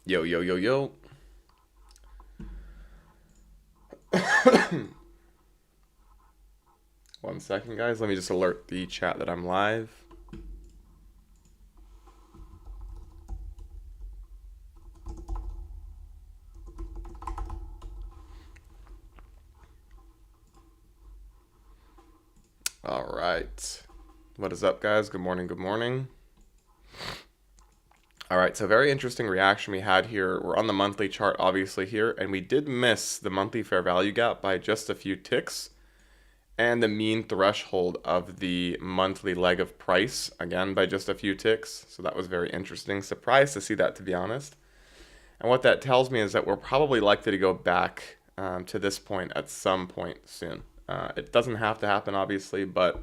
Yo, yo, yo, yo. 1 second, guys. Let me just alert the chat that I'm live. All right. What is up, guys? Good morning, good morning. All right, so very interesting reaction we had here. We're on the monthly chart, obviously, here, and we did miss the monthly fair value gap by just a few ticks and the mean threshold of the monthly leg of price, again, by just a few ticks. So that was very interesting. Surprised to see that, to be honest. And what that tells me is that we're probably likely to go back to this point at some point soon. It doesn't have to happen, obviously, but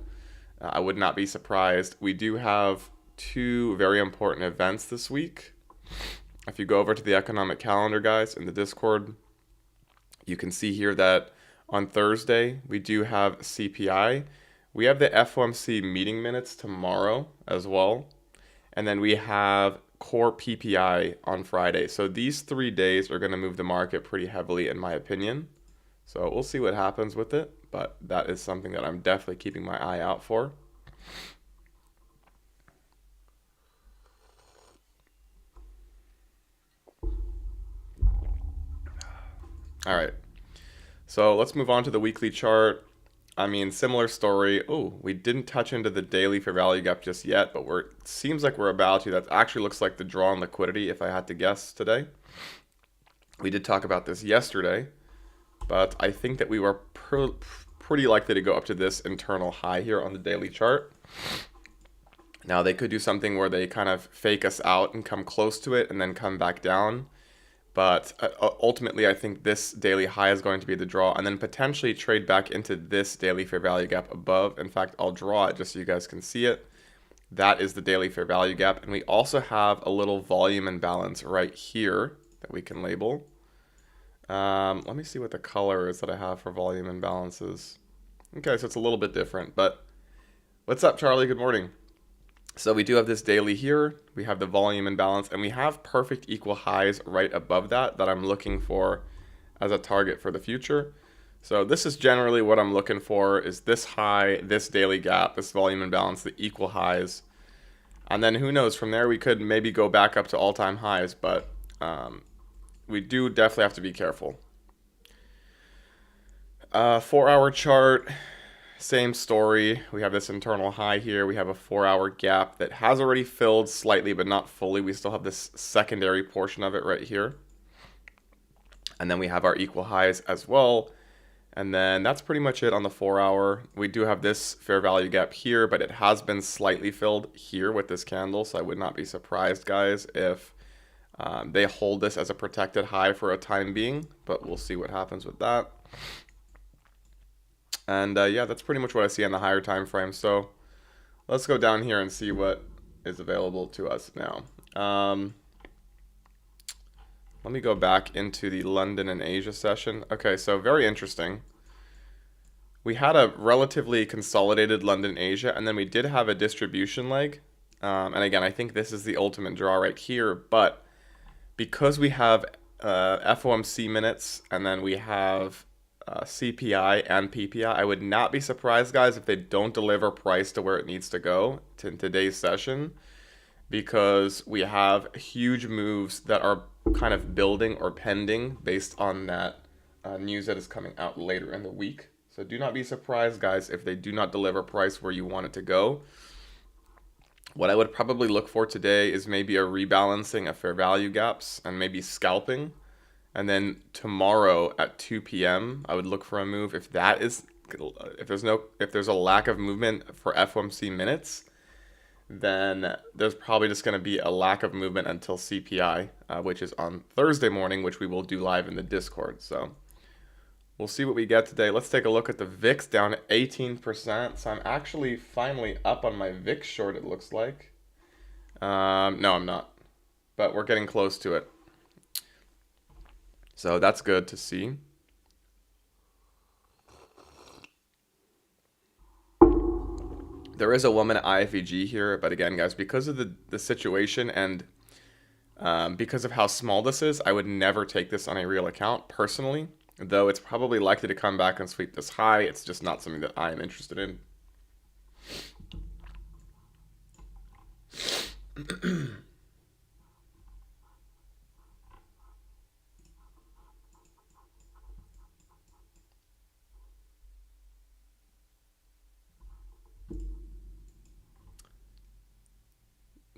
I would not be surprised. We do have two very important events this week. If you go over to the economic calendar, guys, in the Discord, you can see here that on Thursday, we do have CPI. We have the FOMC meeting minutes tomorrow as well. And then we have core PPI on Friday. So these 3 days are going to move the market pretty heavily, in my opinion. So we'll see what happens with it. But that is something that I'm definitely keeping my eye out for. All right. So let's move on to the weekly chart. I mean, similar story. Oh, we didn't touch into the daily fair value gap just yet, but it seems like we're about to. That actually looks like the draw on liquidity, if I had to guess today. We did talk about this yesterday, but I think that we were pretty likely to go up to this internal high here on the daily chart. Now, they could do something where they kind of fake us out and come close to it and then come back down. But ultimately, I think this daily high is going to be the draw and then potentially trade back into this daily fair value gap above. In fact, I'll draw it just so you guys can see it. That is the daily fair value gap. And we also have a little volume imbalance right here that we can label. Let me see what the color is that I have for volume imbalances. Okay, so it's a little bit different. But what's up, Charlie? Good morning. So we do have this daily here, we have the volume imbalance, and we have perfect equal highs right above that I'm looking for as a target for the future. So this is generally what I'm looking for, is this high, this daily gap, this volume imbalance, the equal highs. And then who knows, from there we could maybe go back up to all-time highs, but we do definitely have to be careful. 4-hour chart. Same story. We have this internal high here. We have a 4-hour gap that has already filled slightly, but not fully. We still have this secondary portion of it right here. And then we have our equal highs as well. And then that's pretty much it on the 4-hour. We do have this fair value gap here, but it has been slightly filled here with this candle. So I would not be surprised, guys, if they hold this as a protected high for a time being. But we'll see what happens with that. And yeah, that's pretty much what I see on the higher time frame. So let's go down here and see what is available to us now. Let me go back into the London and Asia session. Okay, so very interesting. We had a relatively consolidated London-Asia, and then we did have a distribution leg. And again, I think this is the ultimate draw right here. But because we have FOMC minutes, and then we have CPI and PPI, I would not be surprised, guys, if they don't deliver price to where it needs to go in today's session, because we have huge moves that are kind of building or pending based on that news that is coming out later in the week. So do not be surprised, guys, if they do not deliver price where you want it to go. What I would probably look for today is maybe a rebalancing of fair value gaps and maybe scalping. And then tomorrow at 2 p.m., I would look for a move. If there's a lack of movement for FOMC minutes, then there's probably just going to be a lack of movement until CPI, which is on Thursday morning, which we will do live in the Discord. So we'll see what we get today. Let's take a look at the VIX down at 18%. So I'm actually finally up on my VIX short, it looks like. No, I'm not. But we're getting close to it. So that's good to see. There is a woman at IFEG here, but again, guys, because of the situation and Because of how small this is, I would never take this on a real account personally. Though it's probably likely to come back and sweep this high, it's just not something that I am interested in.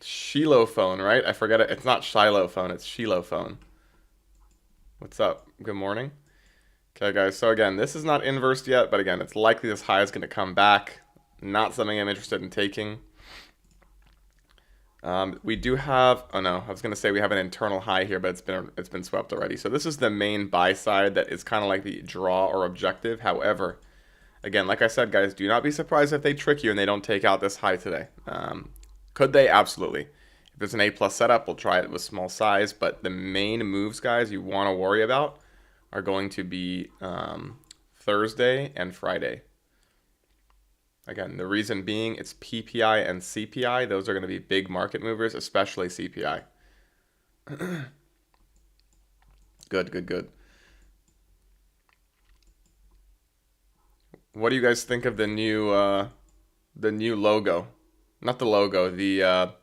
Shiloh phone, right? I forget it. It's not Shiloh phone, it's Shiloh phone. What's up? Good morning. Okay, guys. So again, this is not inversed yet, but again, it's likely this high is going to come back. Not something I'm interested in taking. We do have. Oh no, I was going to say we have an internal high here, but it's been swept already. So this is the main buy side that is kind of like the draw or objective. However, again, like I said, guys, do not be surprised if they trick you and they don't take out this high today. Could they? Absolutely. If it's an A plus setup, we'll try it with small size. But the main moves, guys, you want to worry about are going to be Thursday and Friday. Again, the reason being it's PPI and CPI. Those are going to be big market movers, especially CPI. Good, good, good. What do you guys think of the new logo? Not the logo, the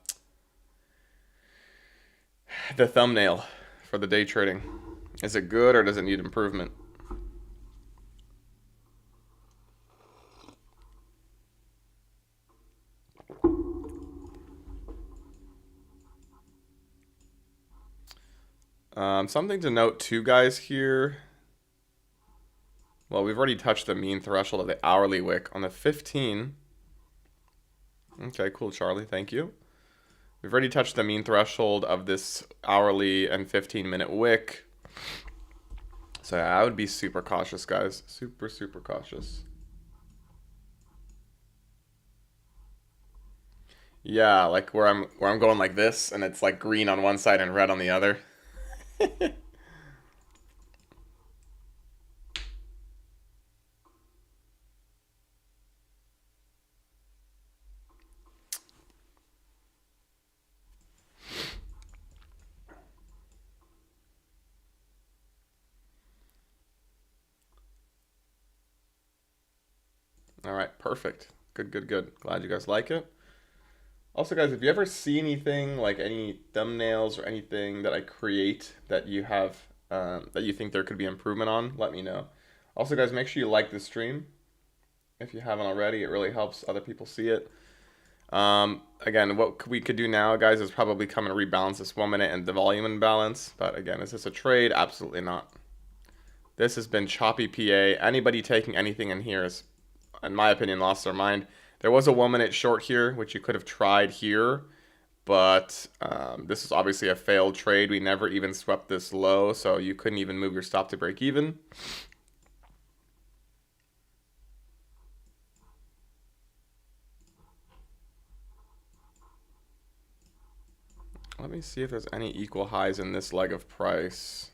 thumbnail for the day trading. Is it good or does it need improvement? Something to note too, guys, here. Well, we've already touched the mean threshold of the hourly wick on the 15. Okay, cool, Charlie. Thank you. We've already touched the mean threshold of this hourly and 15-minute wick. So yeah, I would be super cautious, guys. Super, super cautious. Yeah, like where I'm going like this, and it's like green on one side and red on the other. All right, perfect. Good, good, good. Glad you guys like it. Also, guys, if you ever see anything like any thumbnails or anything that I create that you have that you think there could be improvement on, let me know. Also, guys, make sure you like the stream if you haven't already. It really helps other people see it. Again, what we could do now, guys, is probably come and rebalance this 1 minute and the volume imbalance. But again, is this a trade? Absolutely not. This has been choppy PA. Anybody taking anything in here is, in my opinion, lost their mind. There was a 1 minute short here, which you could have tried here, but this is obviously a failed trade. We never even swept this low, so you couldn't even move your stop to break even. Let me see if there's any equal highs in this leg of price.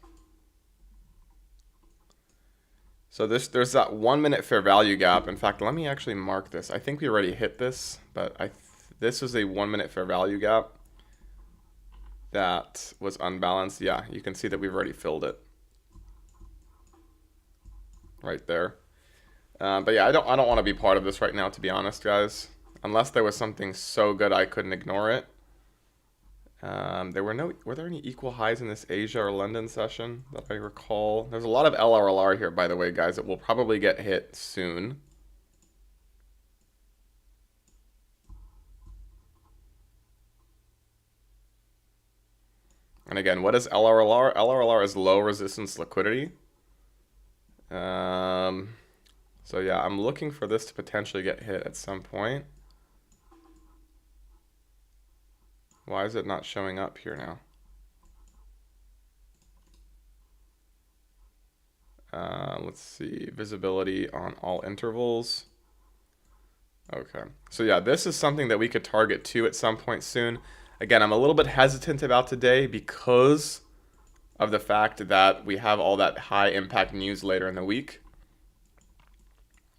So there's that 1 minute fair value gap. In fact, let me actually mark this. I think we already hit this, but this is a 1 minute fair value gap that was unbalanced. Yeah, you can see that we've already filled it right there. But yeah, I don't want to be part of this right now, to be honest, guys. Unless there was something so good I couldn't ignore it. Were there any equal highs in this Asia or London session that I recall? There's a lot of LRLR here, by the way, guys. It will probably get hit soon. And again, what is LRLR? LRLR is low resistance liquidity. So yeah, I'm looking for this to potentially get hit at some point. Why is it not showing up here now? Let's see, visibility on all intervals. Okay, so yeah, this is something that we could target too at some point soon. Again, I'm a little bit hesitant about today because of the fact that we have all that high impact news later in the week.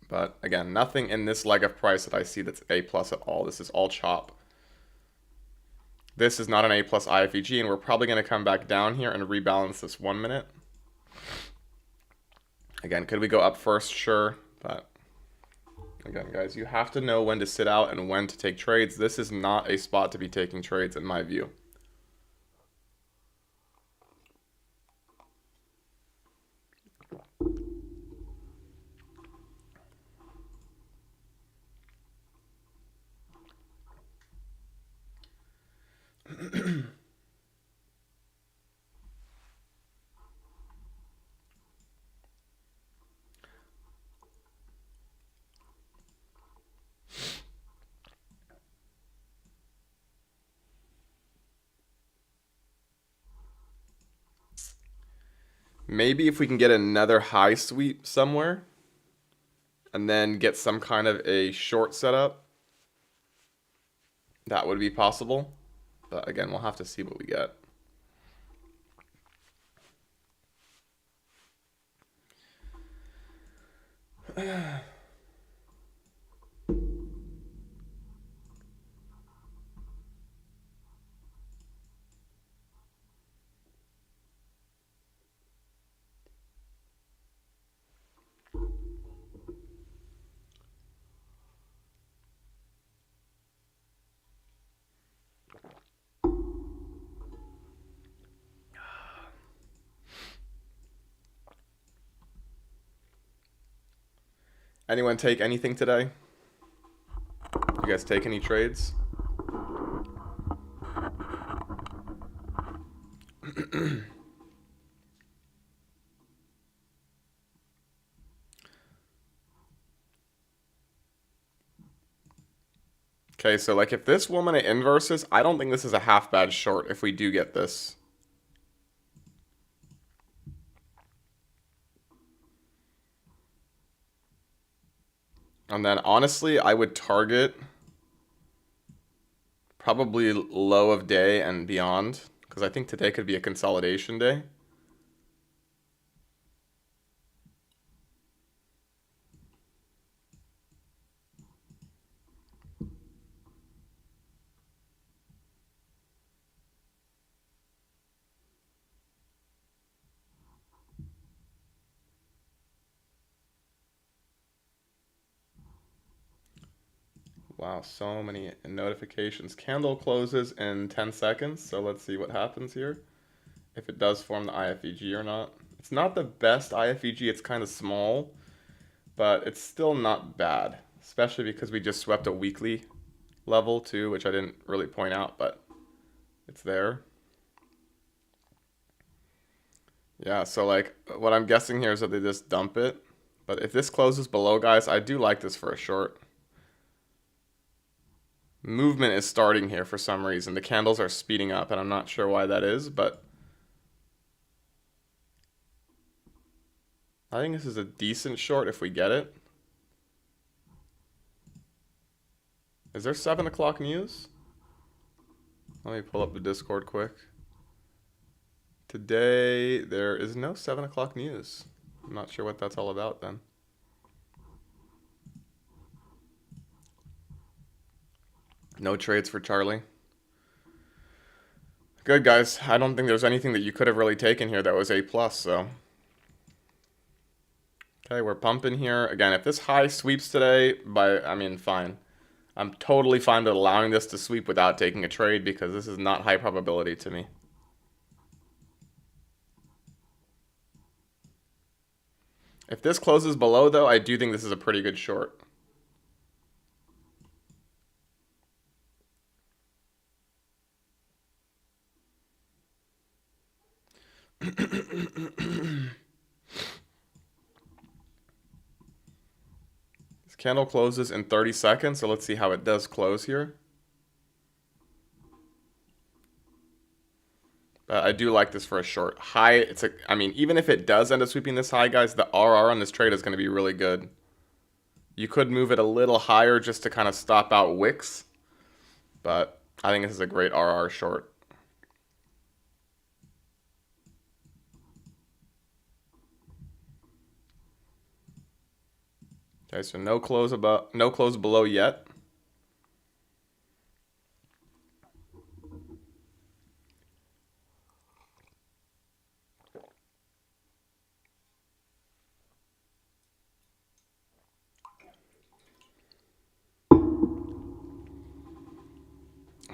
But again, nothing in this leg of price that I see that's A plus at all. This is all chop. This is not an A plus IFEG, and we're probably going to come back down here and rebalance this 1 minute. Again, could we go up first? Sure, but again, guys, you have to know when to sit out and when to take trades. This is not a spot to be taking trades, in my view. Maybe if we can get another high sweep somewhere and then get some kind of a short setup, that would be possible. But again, we'll have to see what we get. Anyone take anything today? You guys take any trades? Okay, so like if this woman at inverses, I don't think this is a half bad short if we do get this. And then honestly, I would target probably low of day and beyond, because I think today could be a consolidation day. Wow, so many notifications. Candle closes in 10 seconds, so let's see what happens here. If it does form the IFEG or not. It's not the best IFEG, it's kind of small, but it's still not bad, especially because we just swept a weekly level too, which I didn't really point out, but it's there. Yeah, so like what I'm guessing here is that they just dump it. But if this closes below, guys, I do like this for a short. Movement is starting here for some reason. The candles are speeding up, and I'm not sure why that is, but I think this is a decent short if we get it. Is there 7 o'clock news? Let me pull up the Discord quick. Today, there is no 7 o'clock news. I'm not sure what that's all about then. No trades for Charlie. Good, guys. I don't think there's anything that you could have really taken here that was A+, so. Okay, we're pumping here. Again, if this high sweeps today, I mean, fine. I'm totally fine with allowing this to sweep without taking a trade because this is not high probability to me. If this closes below, though, I do think this is a pretty good short. This candle closes in 30 seconds, so let's see how it does close here. I do like this for a short. High, I mean, even if it does end up sweeping this high, guys, the RR on this trade is going to be really good. You could move it a little higher just to kind of stop out wicks, but I think this is a great RR short. Okay, so no close below yet.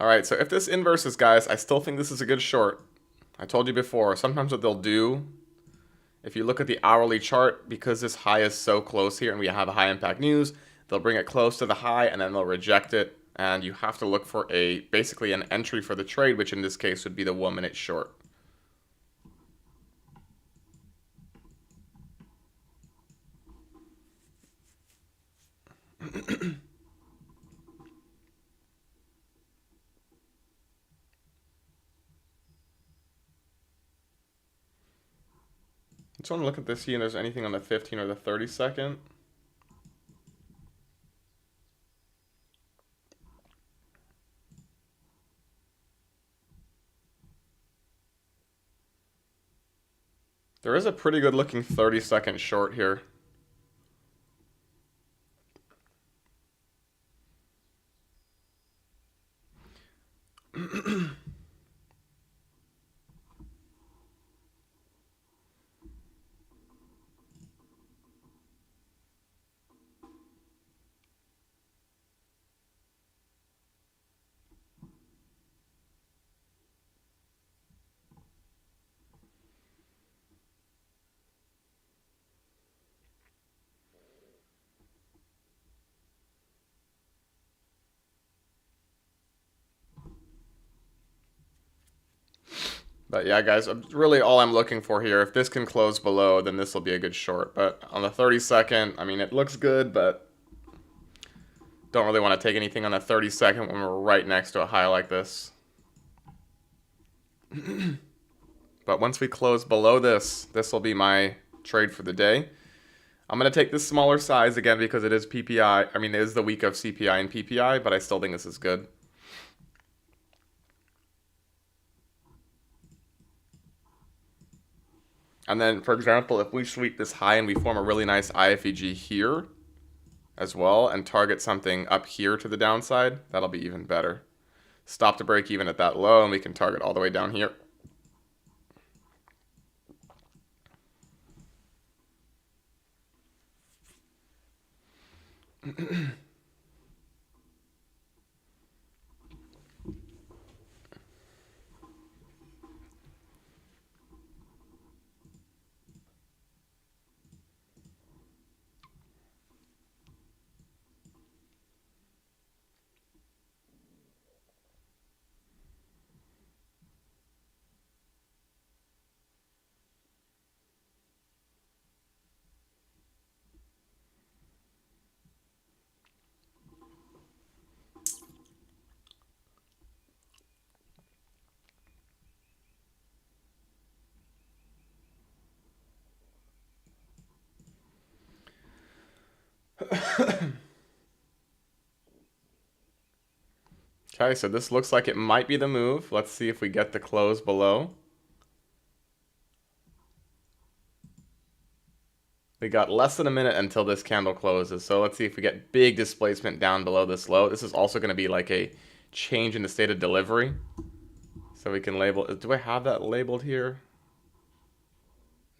All right, so if this inverses, guys, I still think this is a good short. I told you before, sometimes what they'll do, if you look at the hourly chart, because this high is so close here and we have a high impact news, they'll bring it close to the high and then they'll reject it. And you have to look for basically an entry for the trade, which in this case would be the 1 minute short. Just want to look at this, see if there's anything on the 15 or the 30 second. There is a pretty good looking 30-second short here. But yeah, guys, really all I'm looking for here, if this can close below, then this will be a good short. But on the 30-second, I mean, it looks good, but don't really want to take anything on the 30-second when we're right next to a high like this. But once we close below this, this will be my trade for the day. I'm going to take this smaller size again because it is PPI. I mean, it is the week of CPI and PPI, but I still think this is good. And then, for example, if we sweep this high and we form a really nice IFEG here as well and target something up here to the downside, that'll be even better. Stop to break even at that low and we can target all the way down here. Okay, so this looks like it might be the move. Let's see if we get the close below. We got less than a minute until this candle closes. So let's see if we get big displacement down below this low. This is also going to be like a change in the state of delivery. So we can label, do I have that labeled here?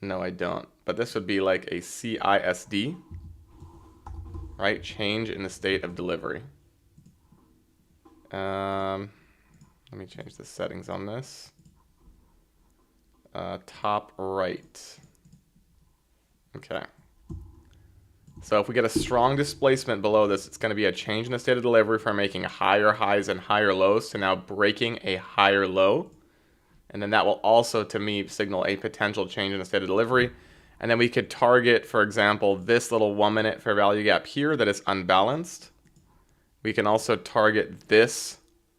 No, I don't. But this would be like a CISD, right? Change in the state of delivery. Let me change the settings on this. Top right. Okay. So if we get a strong displacement below this, it's going to be a change in the state of delivery from making higher highs and higher lows to now breaking a higher low. And then that will also, to me, signal a potential change in the state of delivery. And then we could target, for example, this little 1 minute fair value gap here that is unbalanced. We can also target this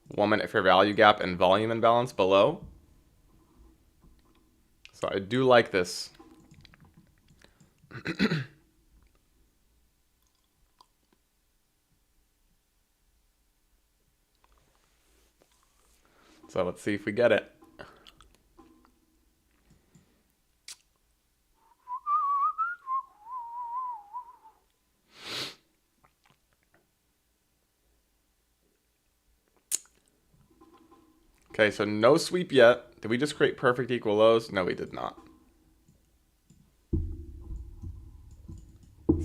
1 minute fair value gap and volume imbalance below. So I do like this. So let's see if we get it. Okay, so no sweep yet. Did we just create perfect equal lows? No, we did not.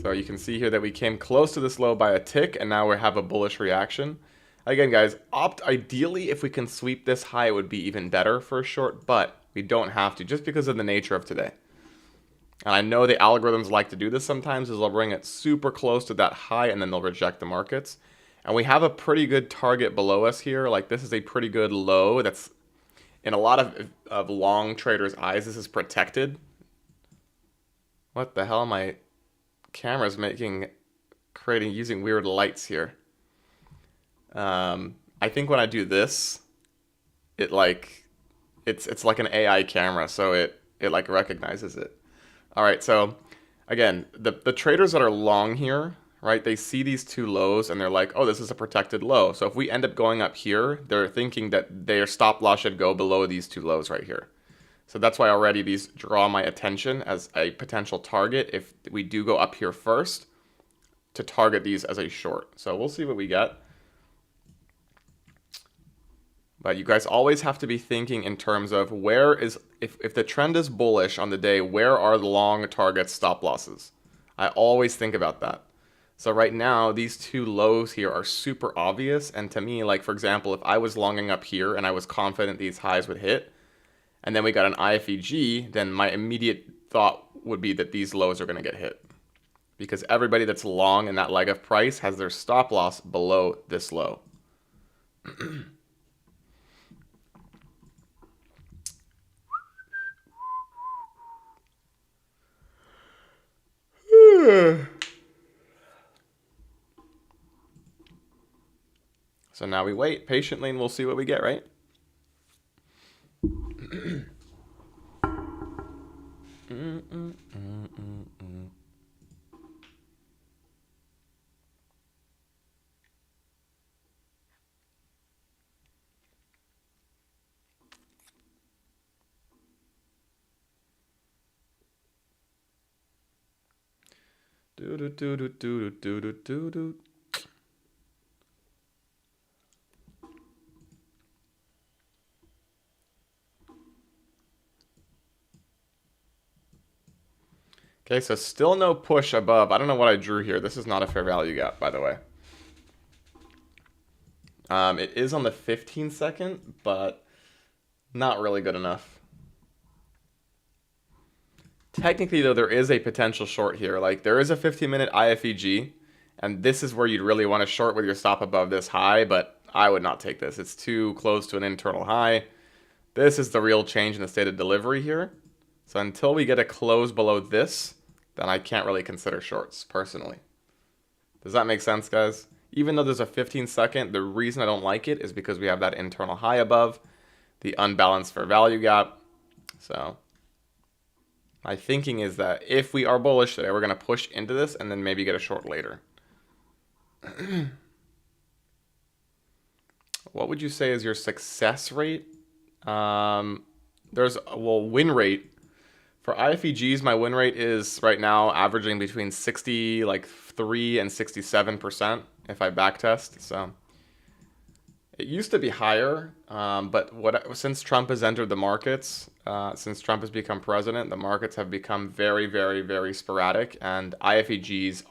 So So you can see here that we came close to this low by a tick, and now we have a bullish reaction. Again, guys, ideally, if we can sweep this high, it would be even better for a short, but we don't have to, just because of the nature of today. And I know the algorithms like to do this sometimes, is they'll bring it super close to that high, and then they'll reject the markets. And we have a pretty good target below us here. Like, this is a pretty good low that's, in a lot of long traders' eyes, this is protected. What the hell? My camera's using weird lights here. I think when I do this, it's like an AI camera, so it like recognizes it. All right, so again, the traders that are long here, right? They see these two lows and they're like, oh, this is a protected low. So if we end up going up here, they're thinking that their stop loss should go below these two lows right here. So that's why already these draw my attention as a potential target if we do go up here first, to target these as a short. So we'll see what we get. But you guys always have to be thinking in terms of where is, if the trend is bullish on the day, where are the long target stop losses? I always think about that. So right now, these two lows here are super obvious. And to me, like for example, if I was longing up here and I was confident these highs would hit, and then we got an IFEG, then my immediate thought would be that these lows are going to get hit. Because everybody that's long in that leg of price has their stop loss below this low. So now we wait patiently and we'll see what we get, right? Do do do do do do do do do. Okay, so still no push above. I don't know what I drew here. This is not a fair value gap, by the way. It is on the 15 second, but not really good enough. Technically, though, there is a potential short here. Like, there is a 15-minute IFEG, and this is where you'd really want to short with your stop above this high, but I would not take this. It's too close to an internal high. This is the real change in the state of delivery here. So until we get a close below this, then I can't really consider shorts, personally. Does that make sense, guys? Even though there's a 15 second, the reason I don't like it is because we have that internal high above, the unbalanced fair value gap. So my thinking is that if we are bullish today, we're going to push into this and then maybe get a short later. What would you say is your success rate? Win rate. For IFEGs, my win rate is right now averaging between 3 and 67% if I backtest. So it used to be higher, but since Trump has entered the markets, since Trump has become president, the markets have become very, very, very sporadic, and IFEGs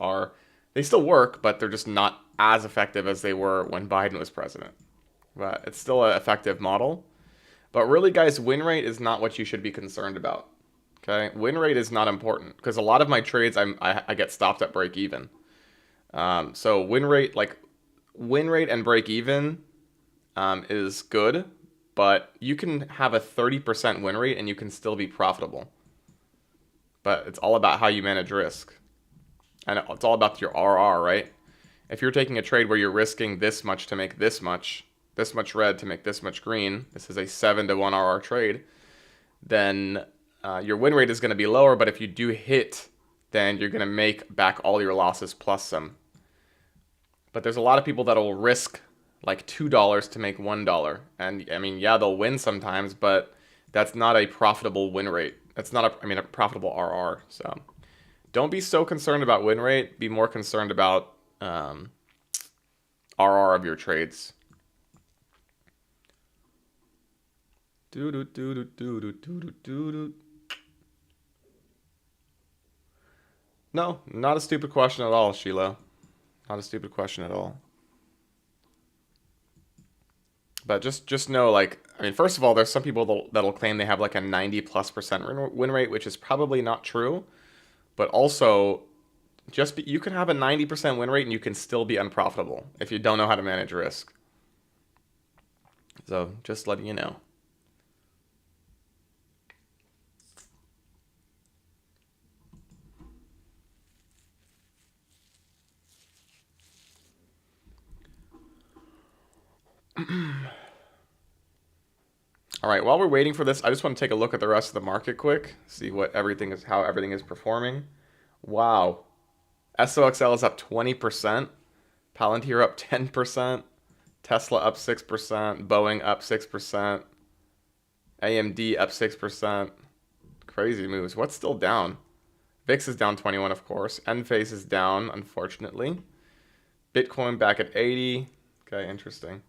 they still work, but they're just not as effective as they were when Biden was president. But it's still an effective model. But really, guys, win rate is not what you should be concerned about. Okay, win rate is not important because a lot of my trades I get stopped at break even. So win rate and break even is good, but you can have a 30% win rate and you can still be profitable. But it's all about how you manage risk, and it's all about your RR, right? If you're taking a trade where you're risking this much to make this much red to make this much green, this is a 7-to-1 RR trade, then your win rate is going to be lower, but if you do hit, then you're going to make back all your losses plus some. But there's a lot of people that will risk like $2 to make $1. And I mean, yeah, they'll win sometimes, but that's not a profitable win rate. That's not a profitable RR. So don't be so concerned about win rate. Be more concerned about RR of your trades. No, not a stupid question at all, Sheila. Not a stupid question at all. But just know, like, I mean, first of all, there's some people that'll claim they have like a 90+% win rate, which is probably not true. But also, you can have a 90% win rate and you can still be unprofitable if you don't know how to manage risk. So just letting you know. All right, while we're waiting for this, I just want to take a look at the rest of the market quick, see how everything is performing. Wow. SOXL is up 20%, Palantir up 10%, Tesla up 6%, Boeing up 6%, AMD up 6%. Crazy moves. What's still down? VIX is down 21, of course. Enphase is down, unfortunately. Bitcoin back at 80. Okay, interesting.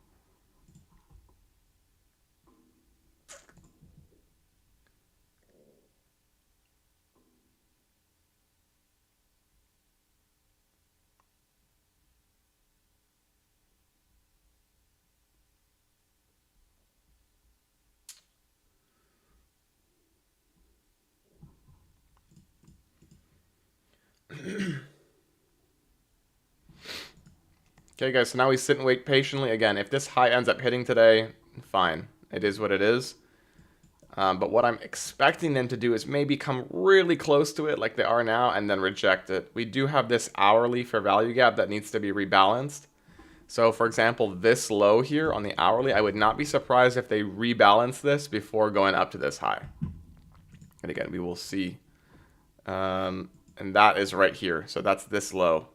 Okay, guys, so now we sit and wait patiently. Again, if this high ends up hitting today, fine. It is what it is. But what I'm expecting them to do is maybe come really close to it like they are now and then reject it. We do have this hourly fair value gap that needs to be rebalanced. So, for example, this low here on the hourly, I would not be surprised if they rebalance this before going up to this high. And again, we will see. And that is right here. So that's this low.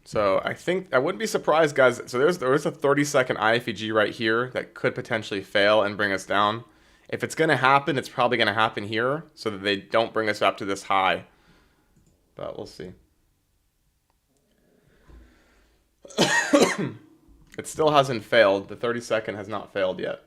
So I think I wouldn't be surprised, guys. So there's a 30-second IFEG right here that could potentially fail and bring us down. If it's gonna happen, it's probably gonna happen here, so that they don't bring us up to this high. But we'll see. It still hasn't failed. The 30-second has not failed yet.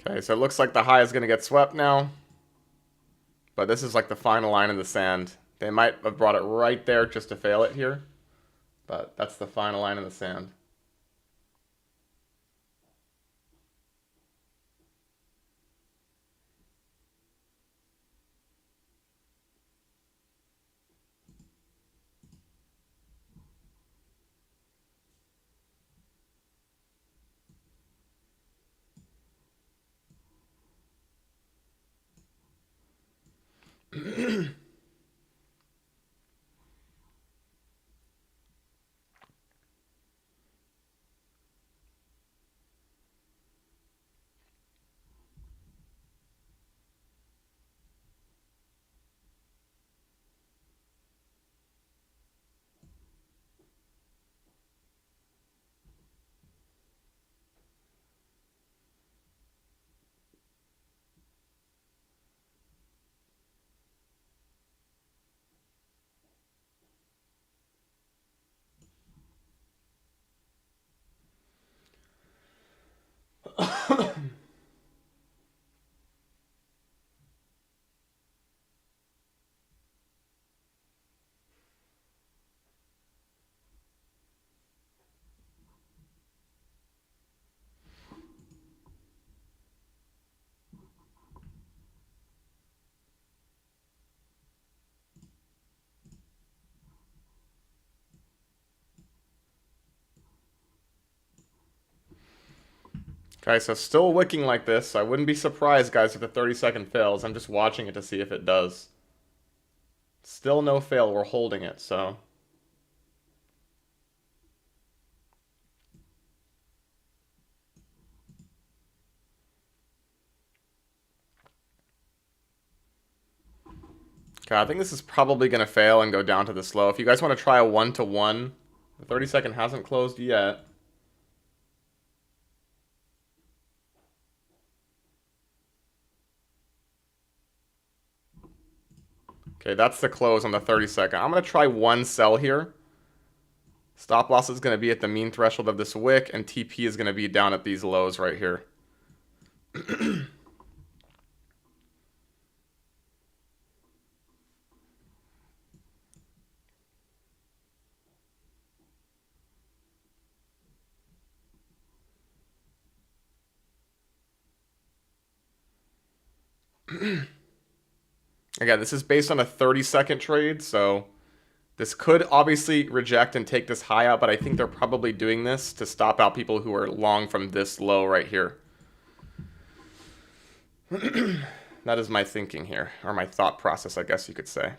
Okay, so it looks like the high is gonna get swept now. But this is like the final line in the sand. They might have brought it right there just to fail it here. But that's the final line in the sand. Okay, so still wicking like this. So I wouldn't be surprised, guys, if the 30-second fails. I'm just watching it to see if it does. Still no fail. We're holding it, so. Okay, I think this is probably going to fail and go down to the slow. If you guys want to try a 1-to-1, the 30-second hasn't closed yet. Okay, that's the close on the 30-second. I'm going to try one sell here. Stop loss is going to be at the mean threshold of this wick, and TP is going to be down at these lows right here. Again, this is based on a 30-second trade, so this could obviously reject and take this high out, but I think they're probably doing this to stop out people who are long from this low right here. That is my thinking here, or my thought process, I guess you could say.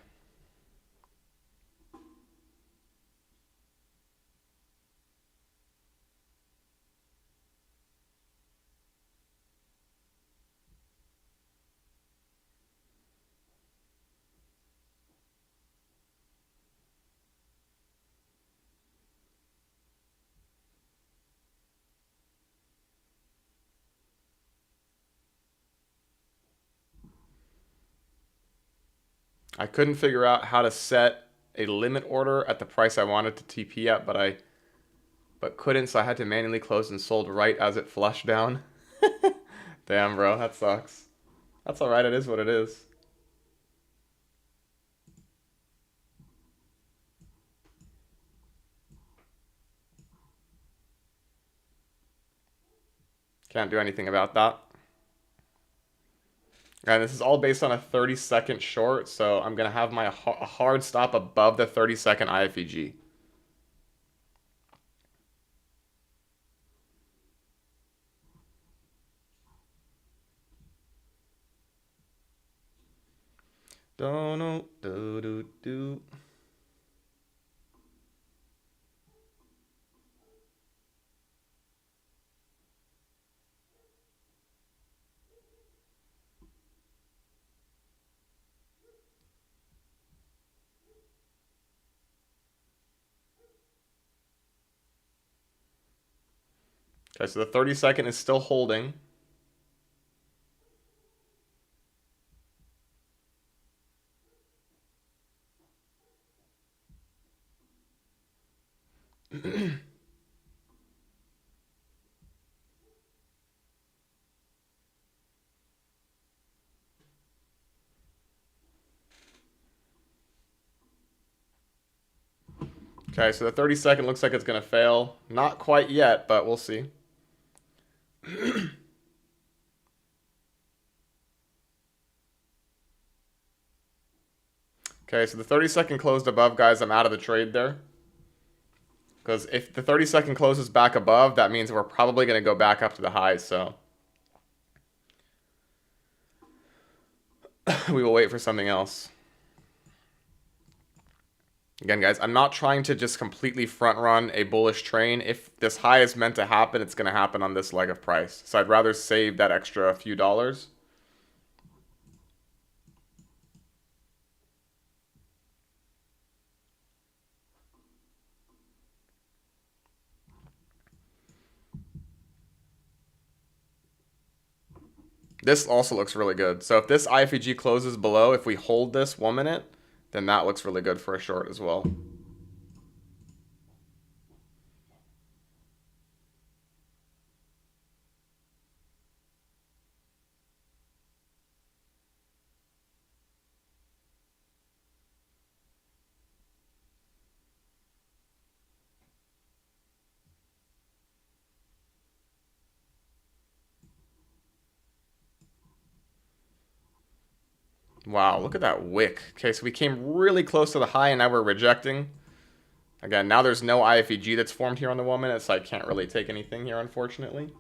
I couldn't figure out how to set a limit order at the price I wanted to TP at, but couldn't, so I had to manually close and sold right as it flushed down. Damn, bro, that sucks. That's alright, it is what it is. Can't do anything about that. And this is all based on a 30-second short, so I'm going to have a hard stop above the 30-second IFEG. Do. Okay, so the 30-second is still holding. Okay, so the 30-second looks like it's going to fail. Not quite yet, but we'll see. Okay, so the 30-second closed above, guys. I'm out of the trade there. Because if the 30-second closes back above, that means we're probably going to go back up to the highs, so. We will wait for something else. Again, guys, I'm not trying to just completely front run a bullish train. If this high is meant to happen, it's going to happen on this leg of price. So I'd rather save that extra few dollars. This also looks really good. So if this IFEG closes below, if we hold this 1 minute, then that looks really good for a short as well. Wow, look at that wick. Okay, so we came really close to the high and now we're rejecting. Again, now there's no IFEG that's formed here on the 1 minute, so I can't really take anything here, unfortunately.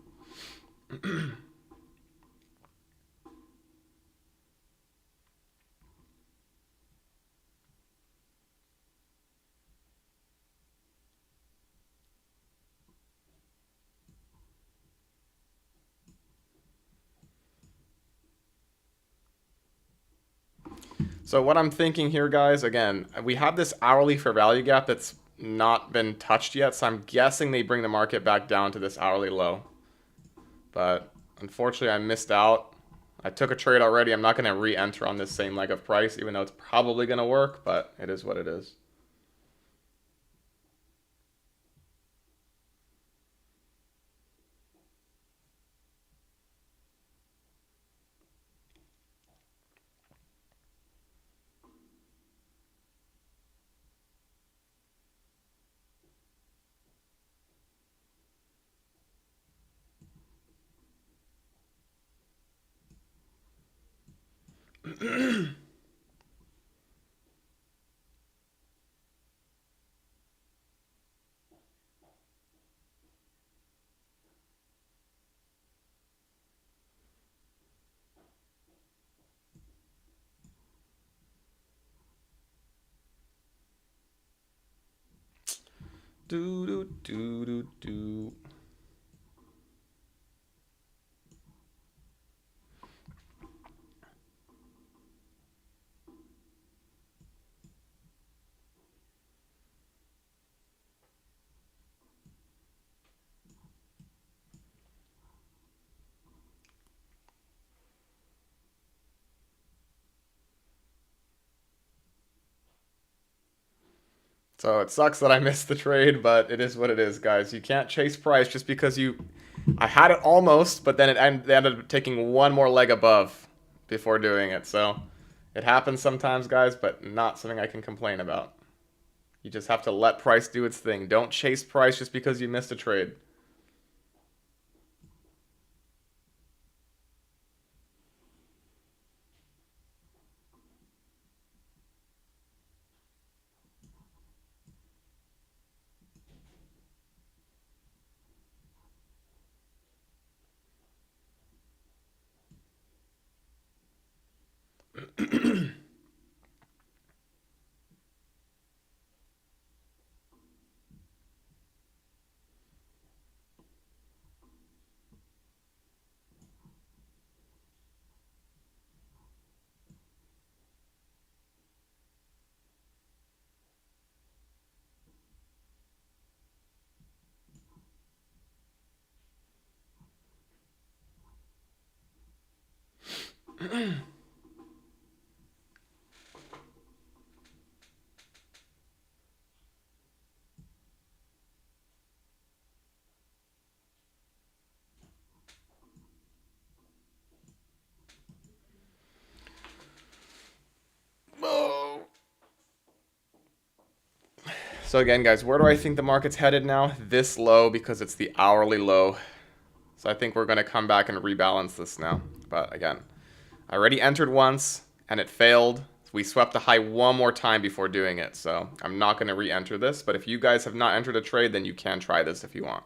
So what I'm thinking here, guys, again, we have this hourly fair value gap that's not been touched yet, so I'm guessing they bring the market back down to this hourly low. But unfortunately, I missed out. I took a trade already. I'm not going to re-enter on this same leg of price, even though it's probably going to work, but it is what it is. Do do do do do. So it sucks that I missed the trade, but it is what it is, guys. You can't chase price just because you. I had it almost, but then they ended up taking one more leg above before doing it. So it happens sometimes, guys, but not something I can complain about. You just have to let price do its thing. Don't chase price just because you missed a trade. So again, guys, where do I think the market's headed now? This low because it's the hourly low. So I think we're going to come back and rebalance this now. But again, I already entered once and it failed. We swept the high one more time before doing it. So I'm not going to re-enter this. But if you guys have not entered a trade, then you can try this if you want.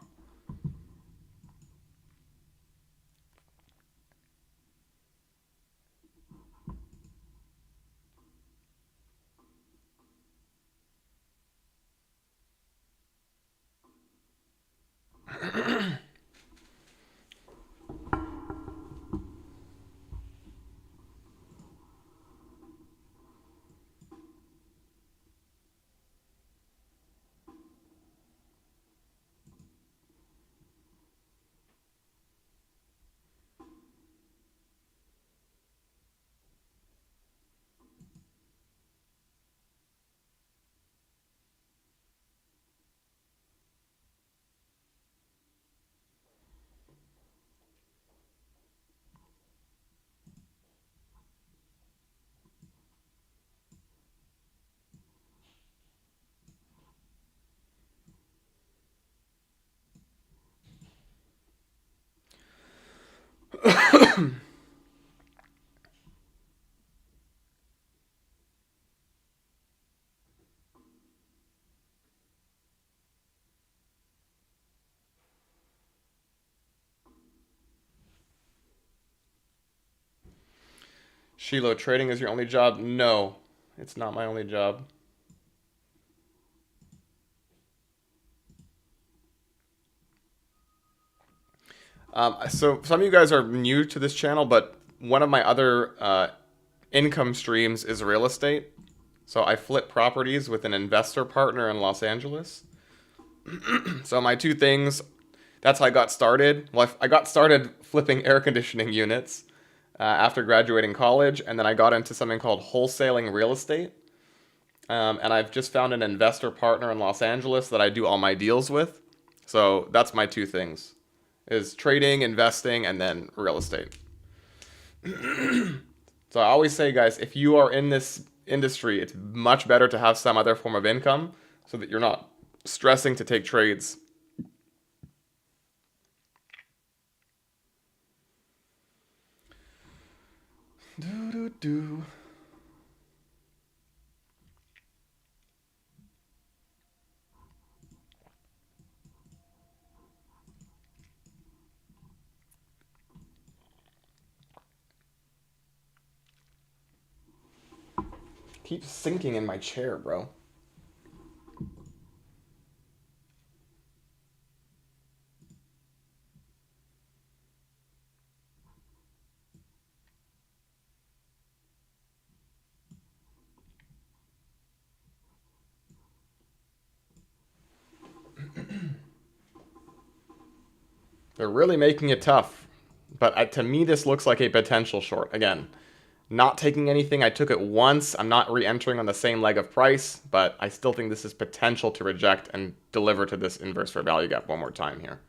Shiloh, trading is your only job? No, it's not my only job. So some of you guys are new to this channel, but one of my other income streams is real estate. So I flip properties with an investor partner in Los Angeles. So my two things, that's how I got started. Well, I got started flipping air conditioning units after graduating college, and then I got into something called wholesaling real estate. And I've just found an investor partner in Los Angeles that I do all my deals with. So that's my two things, is trading, investing, and then real estate. So I always say, guys, if you are in this industry, it's much better to have some other form of income so that you're not stressing to take trades. Do, do, do. Keep sinking in my chair, bro. They're really making it tough. But to me, this looks like a potential short. Again, not taking anything. I took it once. I'm not re-entering on the same leg of price, but I still think this is potential to reject and deliver to this inverse fair value gap one more time here.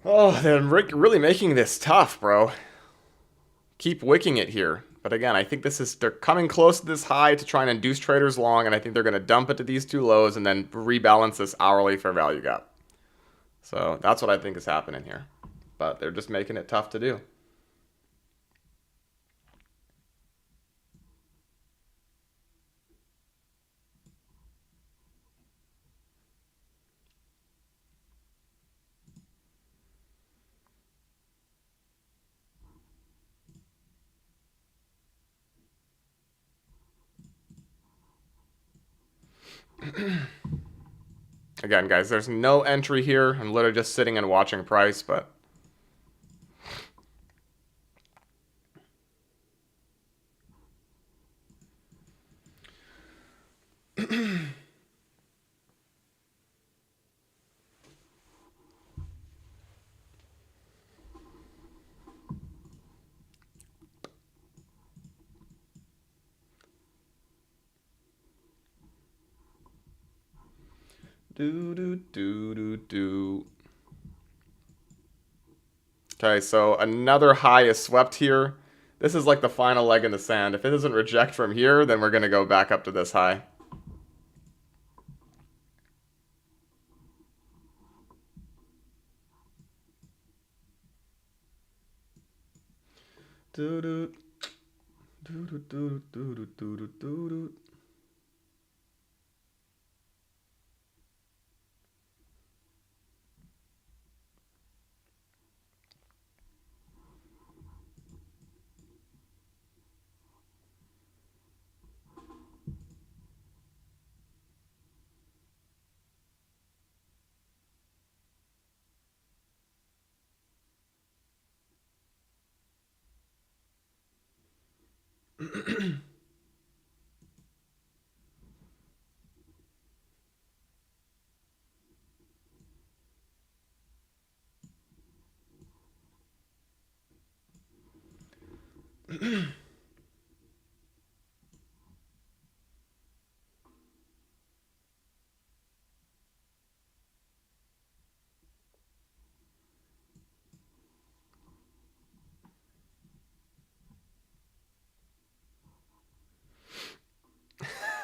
Oh, they're really making this tough, bro. Keep wicking it here. But again, I think they're coming close to this high to try and induce traders long, and I think they're going to dump it to these two lows and then rebalance this hourly fair value gap. So that's what I think is happening here. But they're just making it tough to do. Again, guys, there's no entry here. I'm literally just sitting and watching price, but Do do do do do. Okay, so another high is swept here. This is like the final leg in the sand. If it doesn't reject from here, then we're gonna go back up to this high. Do do do do do do do do do do.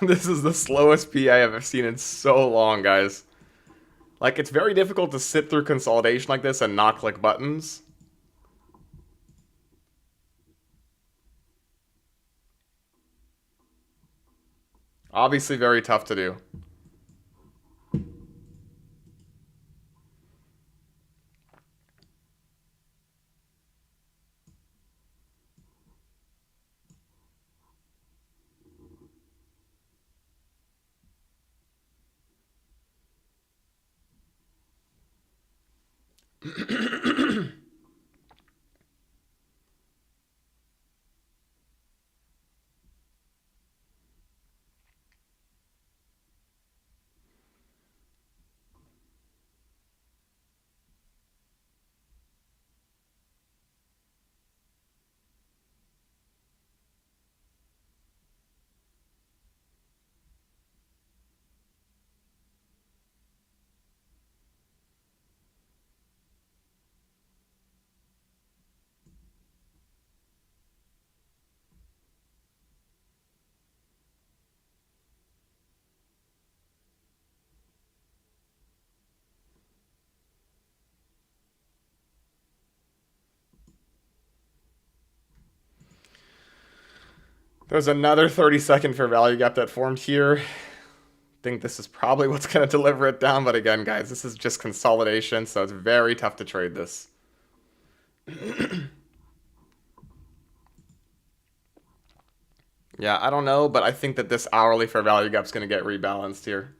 This is the slowest PI I've ever seen in so long, guys. Like, it's very difficult to sit through consolidation like this and not click buttons. Obviously very tough to do. There's another 30-second fair value gap that formed here. I think this is probably what's going to deliver it down, but again, guys, this is just consolidation, so it's very tough to trade this. Yeah, I don't know, but I think that this hourly fair value gap is going to get rebalanced here.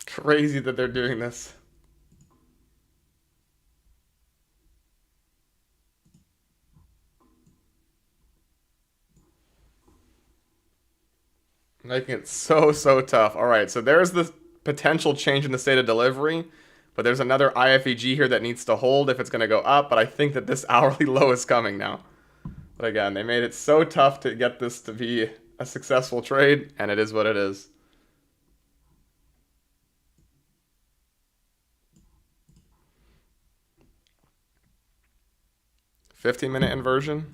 Crazy that they're doing this. Making it so tough. All right, so there's the potential change in the state of delivery, but there's another IFEG here that needs to hold if it's going to go up, but I think that this hourly low is coming now. But again, they made it so tough to get this to be a successful trade, and it is what it is. 15-minute inversion.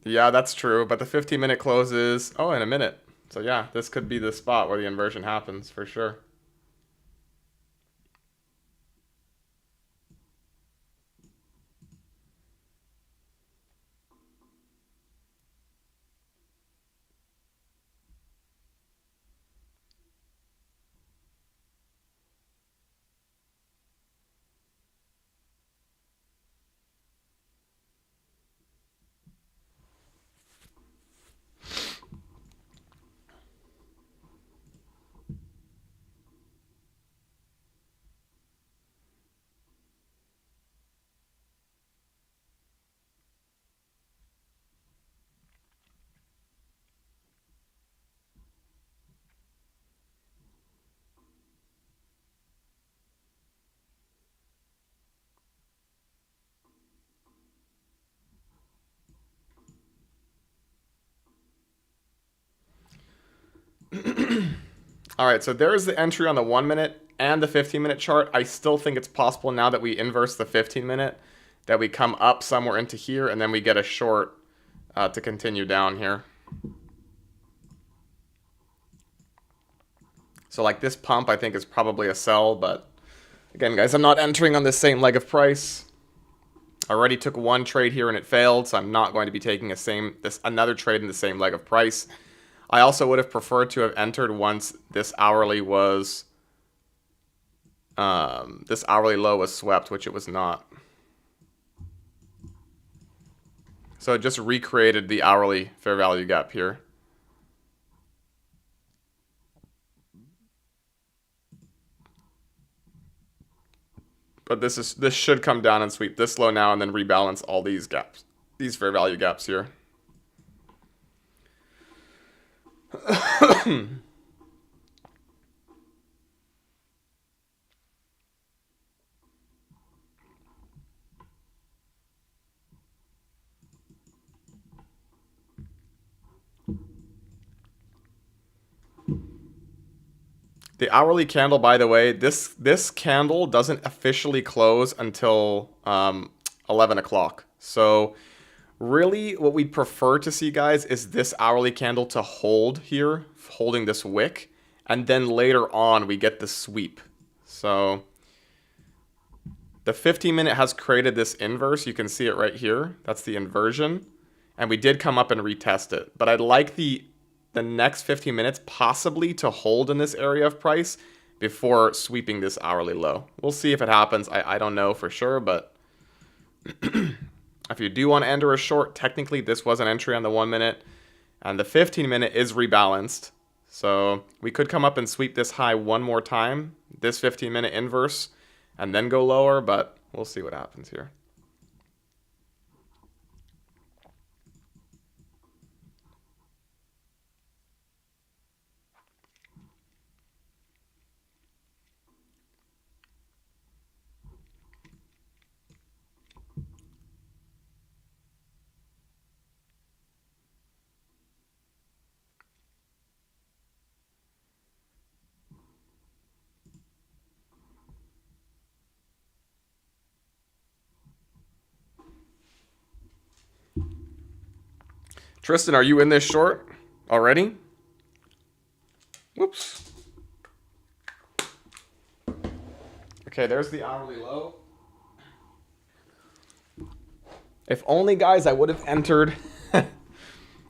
Yeah, that's true, but the 15-minute closes, oh, in a minute. So yeah, this could be the spot where the inversion happens for sure. All right, so there's the entry on the 1 minute and the 15-minute chart. I still think it's possible now that we inverse the 15-minute that we come up somewhere into here and then we get a short to continue down here. So like this pump I think is probably a sell, but again guys, I'm not entering on the same leg of price. I already took one trade here and it failed, so I'm not going to be taking another trade in the same leg of price. I also would have preferred to have entered once this hourly was this hourly low was swept, which it was not. So it just recreated the hourly fair value gap here. But this should come down and sweep this low now and then rebalance all these gaps, these fair value gaps here. The hourly candle, by the way, this candle doesn't officially close until 11 o'clock. So really what we'd prefer to see, guys, is this hourly candle to hold here, holding this wick, and then later on we get the sweep. So the 15-minute has created this inverse. You can see it right here. That's the inversion. And we did come up and retest it. But I'd like the next 15 minutes possibly to hold in this area of price before sweeping this hourly low. We'll see if it happens. I don't know for sure, but if you do want to enter a short, technically this was an entry on the 1 minute, and the 15-minute is rebalanced. So we could come up and sweep this high one more time, this 15-minute inverse, and then go lower, but we'll see what happens here. Tristan, are you in this short already? Whoops. Okay, there's the hourly low. If only, guys, I would have entered.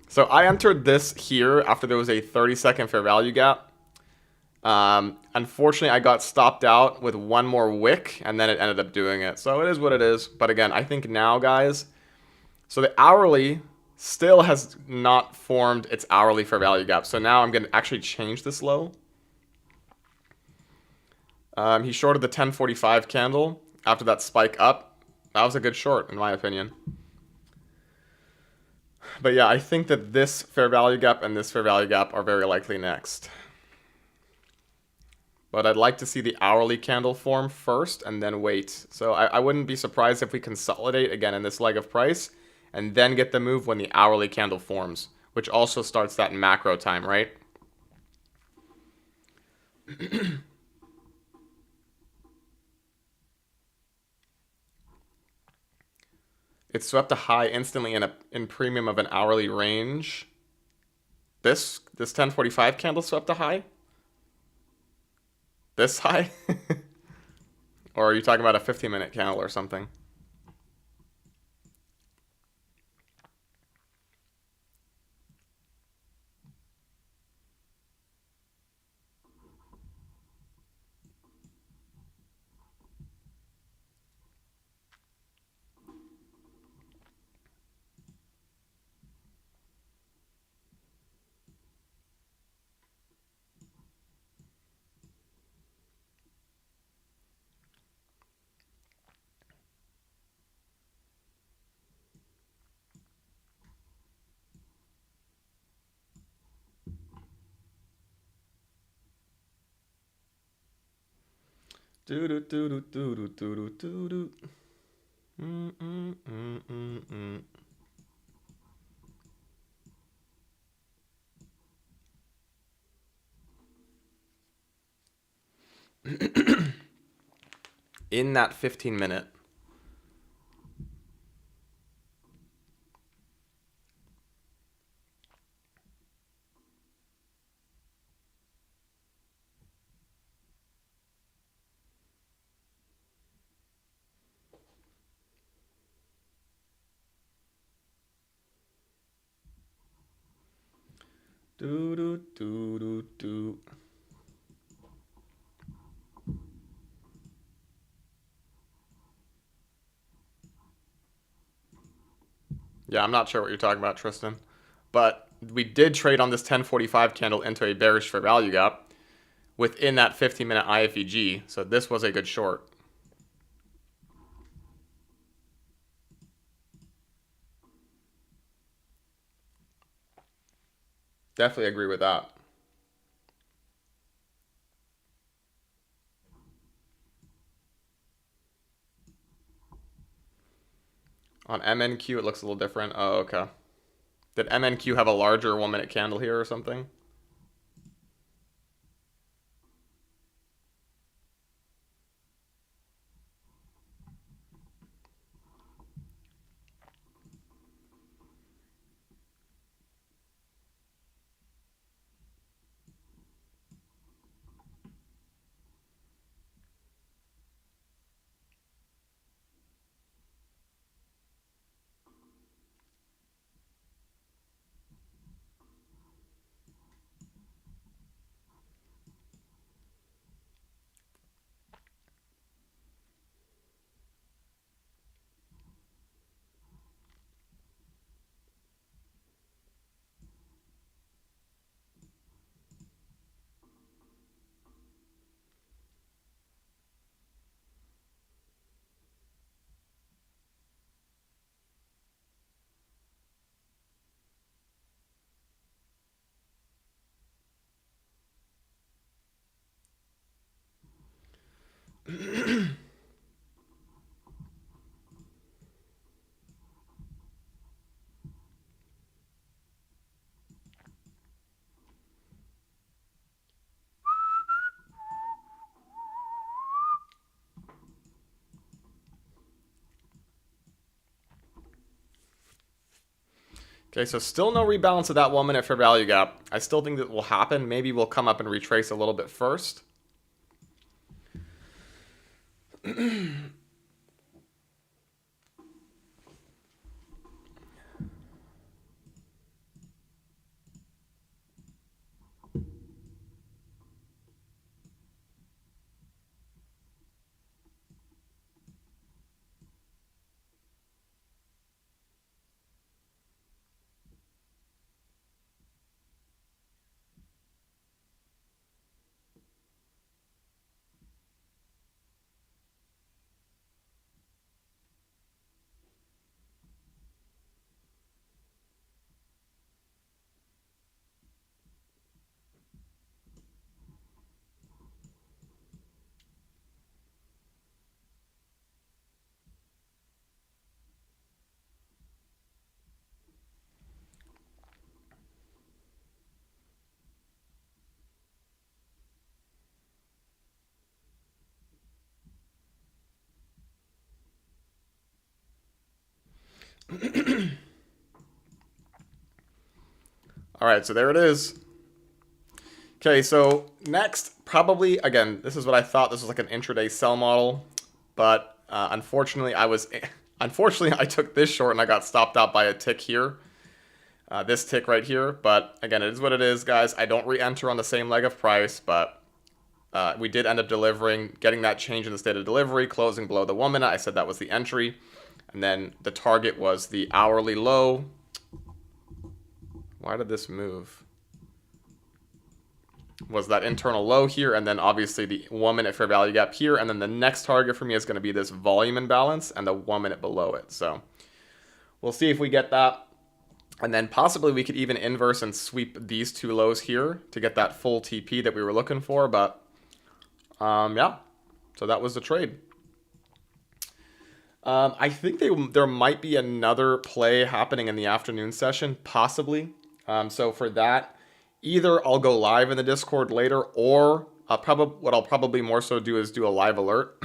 So I entered this here after there was a 30-second fair value gap. Unfortunately, I got stopped out with one more wick, and then it ended up doing it. So it is what it is. But again, I think now, guys, so the hourly still has not formed its hourly fair value gap. So now I'm going to actually change this low. He shorted the 1045 candle after that spike up. That was a good short, in my opinion. But yeah, I think that this fair value gap and this fair value gap are very likely next. But I'd like to see the hourly candle form first and then wait. So I wouldn't be surprised if we consolidate again in this leg of price and then get the move when the hourly candle forms. which also starts that macro time, right? It swept a high instantly in premium of an hourly range. This 1045 candle swept a high? This high? Or are you talking about a 15-minute candle or something? Do do do do do do do do do. Mm mm mm mm mm. In that 15-minute. Do do do do do. Yeah, I'm not sure what you're talking about, Tristan. But we did trade on this 1045 candle into a bearish fair value gap within that 15-minute IFEG. So this was a good short. Definitely agree with that. On MNQ, it looks a little different. Oh, okay. Did MNQ have a larger 1-minute candle here or something? Okay, so still no rebalance of that 1-minute fair value gap. I still think that will happen. Maybe we'll come up and retrace a little bit first. All right, so there it is. Okay, so next, probably, again, this is what I thought. This was like an intraday sell model, but unfortunately, I took this short and I got stopped out by a tick here. This tick right here, but again, it is what it is, guys. I don't re-enter on the same leg of price, but we did end up delivering, getting that change in the state of delivery, closing below the 1 minute. I said that was the entry, and then the target was the hourly low. Why did this move? Was that internal low here, and then obviously the 1 minute fair value gap here, and then the next target for me is going to be this volume imbalance and the 1 minute below it. So we'll see if we get that. And then possibly we could even inverse and sweep these two lows here to get that full TP that we were looking for. But yeah, so that was the trade. I think there might be another play happening in the afternoon session, possibly. So for that, either I'll go live in the Discord later, or what I'll probably more so do is do a live alert.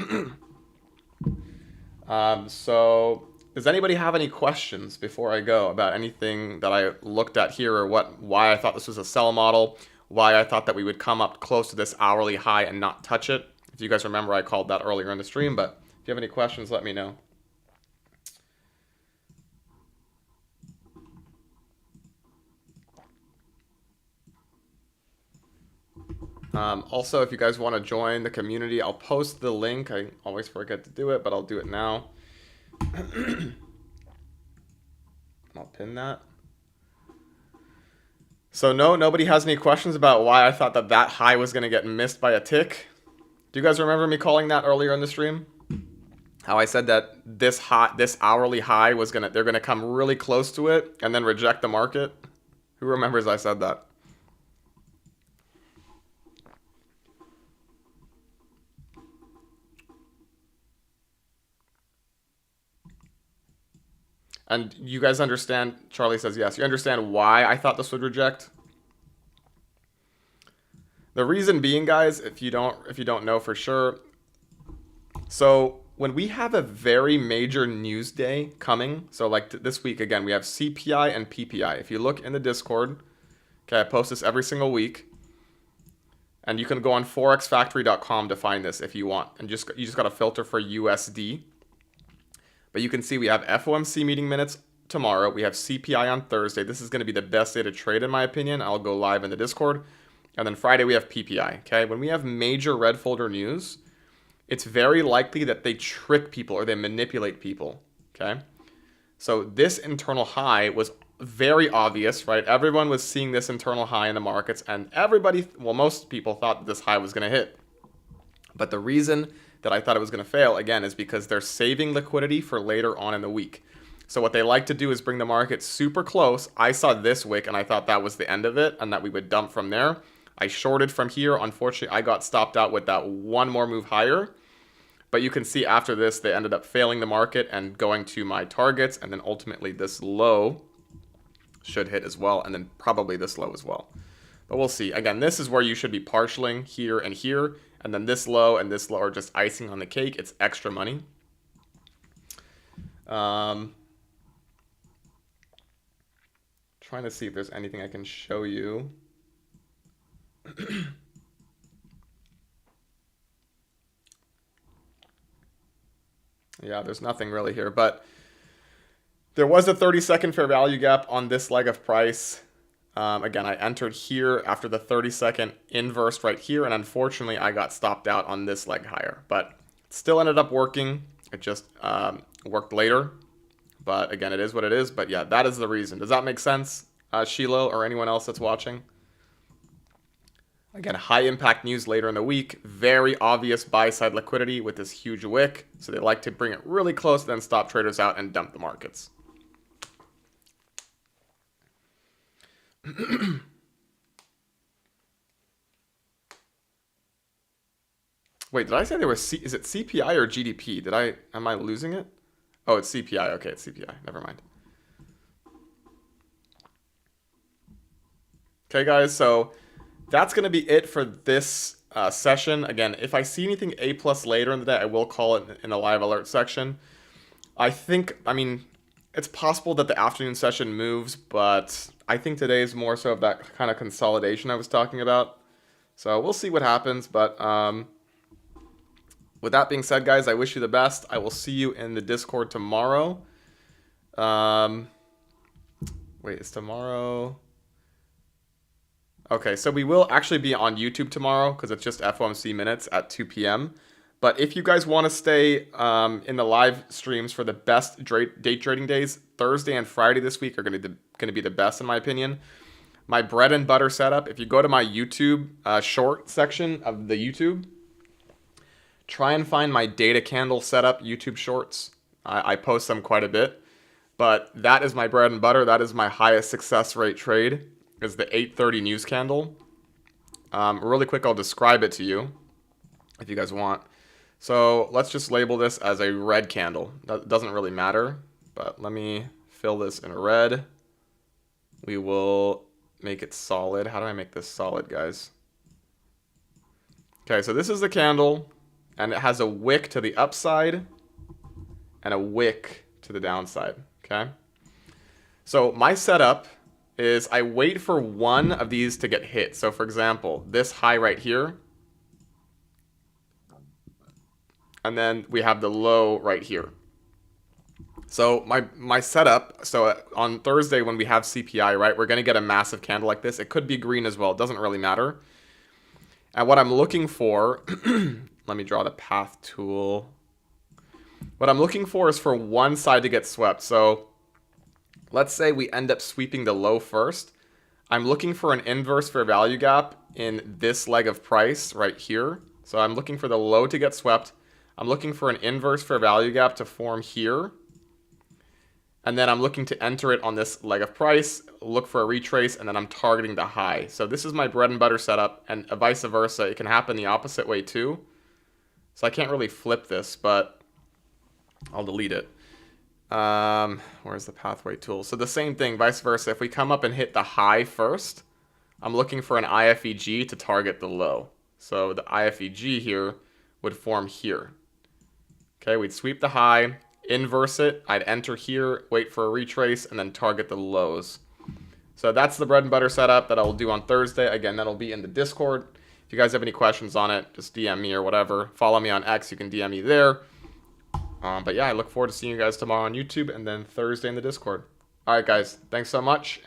So does anybody have any questions before I go about anything that I looked at here, or why I thought this was a sell model, why I thought that we would come up close to this hourly high and not touch it? If you guys remember, I called that earlier in the stream, but if you have any questions, let me know. Also, if you guys want to join the community, I'll post the link. I always forget to do it, but I'll do it now. I'll pin that. So nobody has any questions about why I thought that high was going to get missed by a tick. Do you guys remember me calling that earlier in the stream? How I said that this hourly high was they're gonna come really close to it and then reject the market? Who remembers I said that? And you guys understand, Charlie says yes, you understand why I thought this would reject? The reason being, guys, if you don't know for sure, so when we have a very major news day coming, so like this week, again, we have CPI and PPI. If you look in the Discord, okay, I post this every single week, and you can go on forexfactory.com to find this if you want, and you just got to filter for USD. But you can see we have FOMC meeting minutes tomorrow. We have CPI on Thursday. This is going to be the best day to trade, in my opinion. I'll go live in the Discord. And then Friday, we have PPI. Okay, when we have major red folder news, it's very likely that they trick people or they manipulate people. Okay, so this internal high was very obvious, right? Everyone was seeing this internal high in the markets, and most people thought that this high was going to hit. But the reason that I thought it was going to fail, again, is because they're saving liquidity for later on in the week. So what they like to do is bring the market super close. I saw this wick, and I thought that was the end of it, and that we would dump from there. I shorted from here. Unfortunately, I got stopped out with that one more move higher. But you can see after this, they ended up failing the market and going to my targets, and then ultimately this low should hit as well, and then probably this low as well. But we'll see. Again, this is where you should be partialing here and here. And then this low and this low are just icing on the cake. It's extra money. Trying to see if there's anything I can show you. Yeah, there's nothing really here. But there was a 30-second fair value gap on this leg of price. Again, I entered here after the 30-second inverse right here, and unfortunately, I got stopped out on this leg higher. But it still ended up working. It just worked later. But again, it is what it is. But yeah, that is the reason. Does that make sense, Shiloh, or anyone else that's watching? Again, high impact news later in the week. Very obvious buy-side liquidity with this huge wick. So they like to bring it really close, then stop traders out and dump the markets. Wait, did I say there was is it CPI or GDP? Am I losing it? Oh, it's CPI. Okay, it's CPI. Never mind. Okay, guys, so that's going to be it for this session. Again, if I see anything A+ later in the day, I will call it in the live alert section. I mean, it's possible that the afternoon session moves, but I think today is more so of that kind of consolidation I was talking about. So we'll see what happens. But with that being said, guys, I wish you the best. I will see you in the Discord tomorrow. Wait, is tomorrow? Okay, so we will actually be on YouTube tomorrow because it's just FOMC minutes at 2 p.m. But if you guys want to stay in the live streams for the best day trading days, Thursday and Friday this week are going to be the best in my opinion. My bread and butter setup, if you go to my YouTube short section of the YouTube, try and find my data candle setup YouTube shorts. I post them quite a bit. But that is my bread and butter. That is my highest success rate trade, is the 8:30 news candle. Really quick, I'll describe it to you if you guys want. So let's just label this as a red candle. That doesn't really matter, but let me fill this in red. We will make it solid. How do I make this solid, guys? Okay, so this is the candle, and it has a wick to the upside and a wick to the downside. Okay, so my setup is I wait for one of these to get hit. So for example, this high right here, and then we have the low right here. So my setup, so on Thursday when we have CPI, right, we're going to get a massive candle like this. It could be green as well. It doesn't really matter. And what I'm looking for, let me draw the path tool. What I'm looking for is for one side to get swept. So let's say we end up sweeping the low first. I'm looking for an inverse fair value gap in this leg of price right here. So I'm looking for the low to get swept. I'm looking for an inverse fair value gap to form here. And then I'm looking to enter it on this leg of price, look for a retrace, and then I'm targeting the high. So this is my bread and butter setup, and vice versa. It can happen the opposite way too. So I can't really flip this, but I'll delete it. Where's the pathway tool? So the same thing, vice versa. If we come up and hit the high first, I'm looking for an IFEG to target the low. So the IFEG here would form here. Okay, we'd sweep the high, inverse it, I'd enter here, wait for a retrace, and then target the lows. So that's the bread and butter setup that I will do on Thursday. Again, that'll be in the Discord. If you guys have any questions on it, just DM me or whatever. Follow me on X, you can DM me there. But yeah, I look forward to seeing you guys tomorrow on YouTube and then Thursday in the Discord. All right, guys, thanks so much.